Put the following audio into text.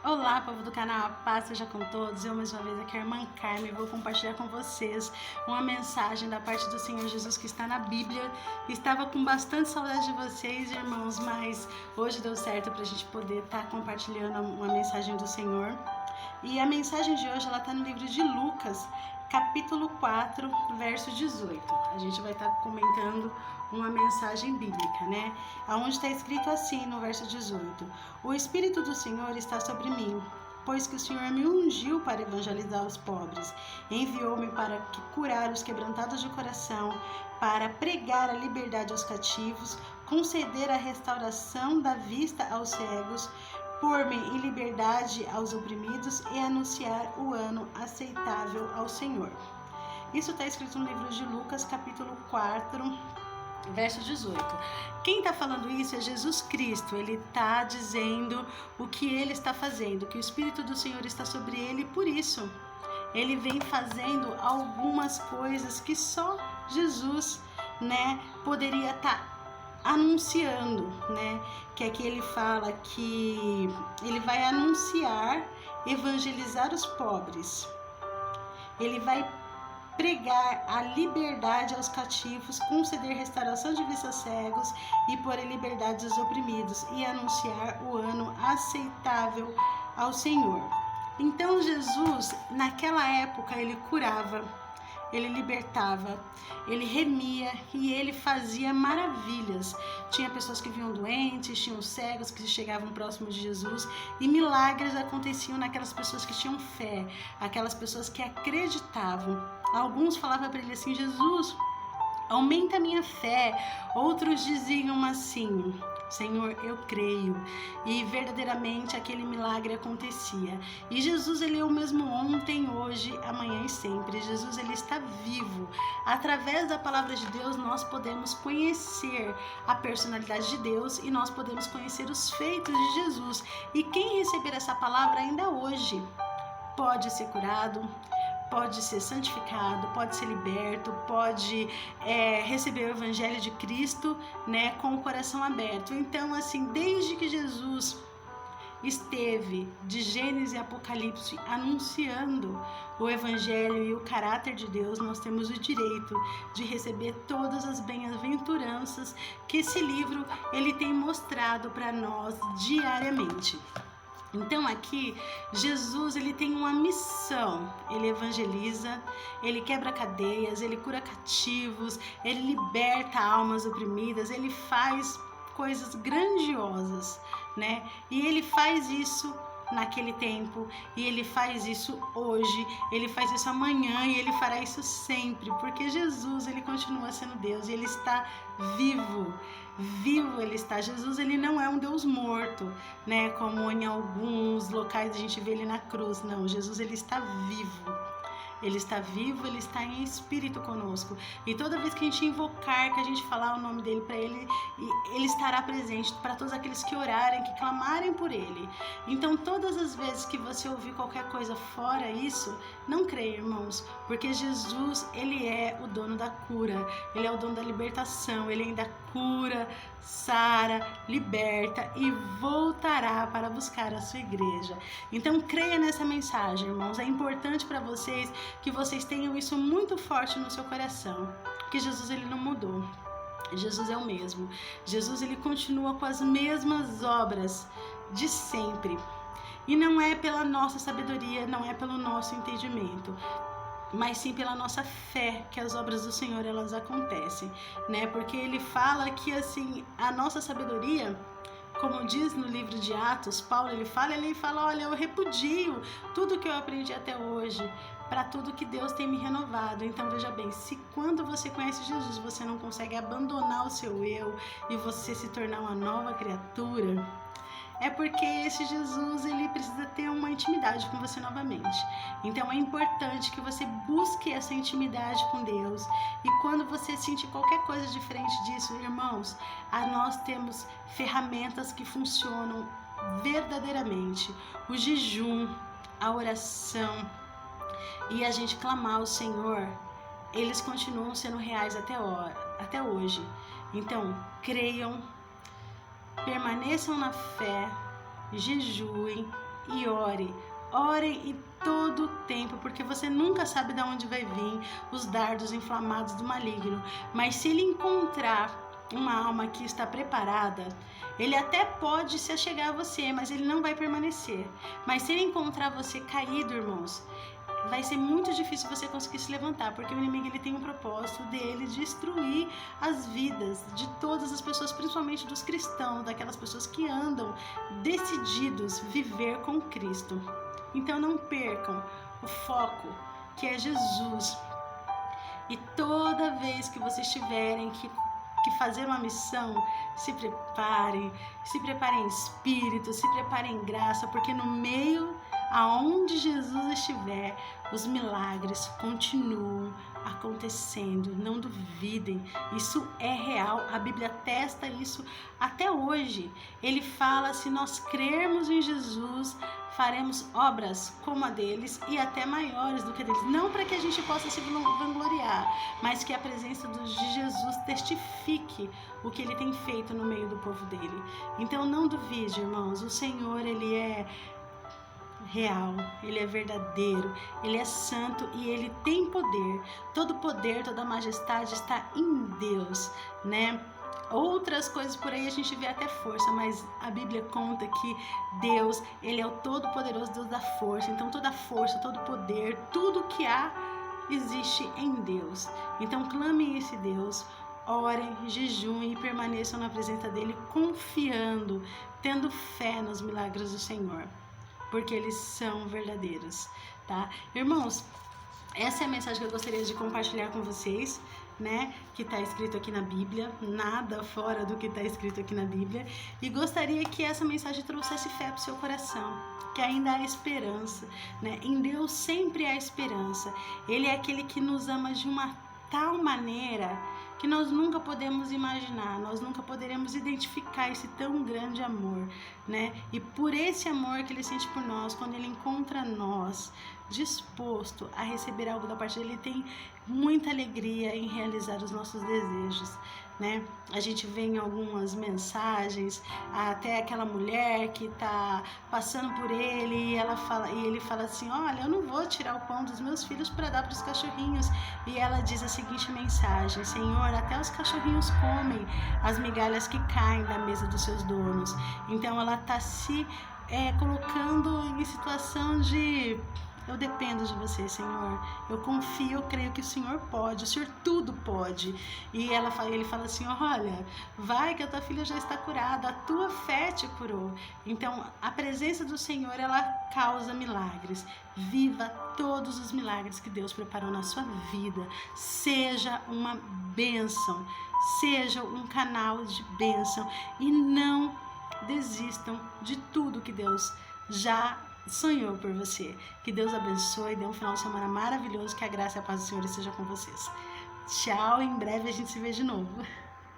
Olá, povo do canal, a paz seja com todos. Eu mais uma vez aqui, a irmã Carmen, vou compartilhar com vocês uma mensagem da parte do Senhor Jesus que está na Bíblia. Estava com bastante saudade de vocês, irmãos, mas hoje deu certo para a gente poder estar compartilhando uma mensagem do Senhor. E a mensagem de hoje ela está no livro de Lucas, capítulo 4, verso 18. A gente vai estar comentando uma mensagem bíblica, né? Onde está escrito assim no verso 18: O Espírito do Senhor está sobre mim, pois que o Senhor me ungiu para evangelizar os pobres. Enviou-me para curar os quebrantados de coração, para pregar a liberdade aos cativos, conceder a restauração da vista aos cegos, pôr-me em liberdade aos oprimidos e anunciar o ano aceitável ao Senhor. Isso está escrito no livro de Lucas, capítulo 4, verso 18. Quem está falando isso é Jesus Cristo. Ele está dizendo o que ele está fazendo, que o Espírito do Senhor está sobre ele, e por isso ele vem fazendo algumas coisas que só Jesus, poderia estar anunciando, que aqui ele fala que ele vai anunciar, evangelizar os pobres. Ele vai pregar a liberdade aos cativos, conceder restauração de vista aos cegos e pôr em liberdade os oprimidos e anunciar o ano aceitável ao Senhor. Então Jesus, naquela época, ele curava, ele libertava, ele remia e ele fazia maravilhas. Tinha pessoas que vinham doentes, tinham cegos que chegavam próximo de Jesus e milagres aconteciam naquelas pessoas que tinham fé, aquelas pessoas que acreditavam. Alguns falavam para ele assim: Jesus, aumenta a minha fé. Outros diziam assim: Senhor, eu creio. E verdadeiramente aquele milagre acontecia. E Jesus, ele é o mesmo ontem, hoje, amanhã e sempre. Jesus, ele está vivo. Através da palavra de Deus, nós podemos conhecer a personalidade de Deus e nós podemos conhecer os feitos de Jesus. E quem receber essa palavra ainda hoje pode ser curado, pode ser santificado, pode ser liberto, pode receber o Evangelho de Cristo, com o coração aberto. Então, assim, desde que Jesus esteve de Gênesis e Apocalipse anunciando o Evangelho e o caráter de Deus, nós temos o direito de receber todas as bem-aventuranças que esse livro ele tem mostrado para nós diariamente. Então aqui, Jesus, ele tem uma missão, ele evangeliza, ele quebra cadeias, ele cura cativos, ele liberta almas oprimidas, ele faz coisas grandiosas, E ele faz isso naquele tempo, e ele faz isso hoje, ele faz isso amanhã e ele fará isso sempre, porque Jesus, ele continua sendo Deus e ele está vivo ele está. Jesus, ele não é um Deus morto, como em alguns locais a gente vê ele na cruz. Não, Jesus, ele está vivo. Ele está vivo, ele está em espírito conosco. E toda vez que a gente invocar, que a gente falar o nome dele para ele, ele estará presente para todos aqueles que orarem, que clamarem por ele. Então, todas as vezes que você ouvir qualquer coisa fora isso, não creia, irmãos, porque Jesus, ele é o dono da cura, ele é o dono da libertação, ele ainda cura, sara, liberta e voltará para buscar a sua igreja. Então, creia nessa mensagem, irmãos. É importante para vocês que vocês tenham isso muito forte no seu coração, que Jesus, ele não mudou. Jesus é o mesmo. Jesus, ele continua com as mesmas obras de sempre. E não é pela nossa sabedoria, não é pelo nosso entendimento, mas sim pela nossa fé que as obras do Senhor, elas acontecem, Porque ele fala que, assim, a nossa sabedoria, como diz no livro de Atos, Paulo, ele fala, olha, eu repudio tudo que eu aprendi até hoje, para tudo que Deus tem me renovado. Então, veja bem, se quando você conhece Jesus, você não consegue abandonar o seu eu e você se tornar uma nova criatura, é porque esse Jesus, ele precisa ter uma intimidade com você novamente. Então é importante que você busque essa intimidade com Deus. E quando você sentir qualquer coisa diferente disso, irmãos, nós temos ferramentas que funcionam verdadeiramente. O jejum, a oração e a gente clamar ao Senhor, eles continuam sendo reais até hoje. Então, creiam, permaneçam na fé, jejuem, e ore. Orem em todo o tempo, porque você nunca sabe de onde vai vir os dardos inflamados do maligno. Mas se ele encontrar uma alma que está preparada, ele até pode se achegar a você, mas ele não vai permanecer. Mas se ele encontrar você caído, irmãos, vai ser muito difícil você conseguir se levantar, porque o inimigo ele tem um propósito dele destruir as vidas de todas as pessoas, principalmente dos cristãos, daquelas pessoas que andam decididos viver com Cristo. Então não percam o foco, que é Jesus. E toda vez que vocês tiverem que fazer uma missão, se preparem em espírito, se preparem em graça, porque no meio aonde Jesus estiver, os milagres continuam acontecendo. Não duvidem, isso é real, a Bíblia atesta isso até hoje. Ele fala: se nós crermos em Jesus, faremos obras como a deles e até maiores do que a deles. Não para que a gente possa se vangloriar, mas que a presença de Jesus testifique o que ele tem feito no meio do povo dele. Então não duvide, irmãos, o Senhor, ele é real, ele é verdadeiro, ele é santo e ele tem poder. Todo poder, toda majestade está em Deus, né? Outras coisas por aí a gente vê até força, mas a Bíblia conta que Deus, ele é o todo-poderoso Deus da força. Então toda força, todo poder, tudo que há existe em Deus. Então clamem esse Deus, orem, jejuem e permaneçam na presença dele, confiando, tendo fé nos milagres do Senhor, porque eles são verdadeiros, tá? Irmãos, essa é a mensagem que eu gostaria de compartilhar com vocês, né? Que está escrito aqui na Bíblia, nada fora do que está escrito aqui na Bíblia. E gostaria que essa mensagem trouxesse fé para o seu coração, que ainda há esperança, né? Em Deus sempre há esperança. Ele é aquele que nos ama de uma tal maneira que nós nunca podemos imaginar, nós nunca poderemos identificar esse tão grande amor, né? E por esse amor que ele sente por nós, quando ele encontra nós disposto a receber algo da parte dele, ele tem muita alegria em realizar os nossos desejos, né? A gente vê em algumas mensagens até aquela mulher que tá passando por ele e ele fala assim: olha, eu não vou tirar o pão dos meus filhos para dar para os cachorrinhos. E ela diz a seguinte mensagem: Senhor, até os cachorrinhos comem as migalhas que caem da mesa dos seus donos. Então ela tá se colocando em situação de: eu dependo de você, Senhor. Eu confio, eu creio que o Senhor pode, o Senhor tudo pode. E ele fala assim: olha, vai que a tua filha já está curada, a tua fé te curou. Então, a presença do Senhor, ela causa milagres. Viva todos os milagres que Deus preparou na sua vida. Seja uma bênção, seja um canal de bênção. E não desistam de tudo que Deus já sonhou por você. Que Deus abençoe, dê um final de semana maravilhoso, que a graça e a paz do Senhor esteja com vocês. Tchau, em breve a gente se vê de novo.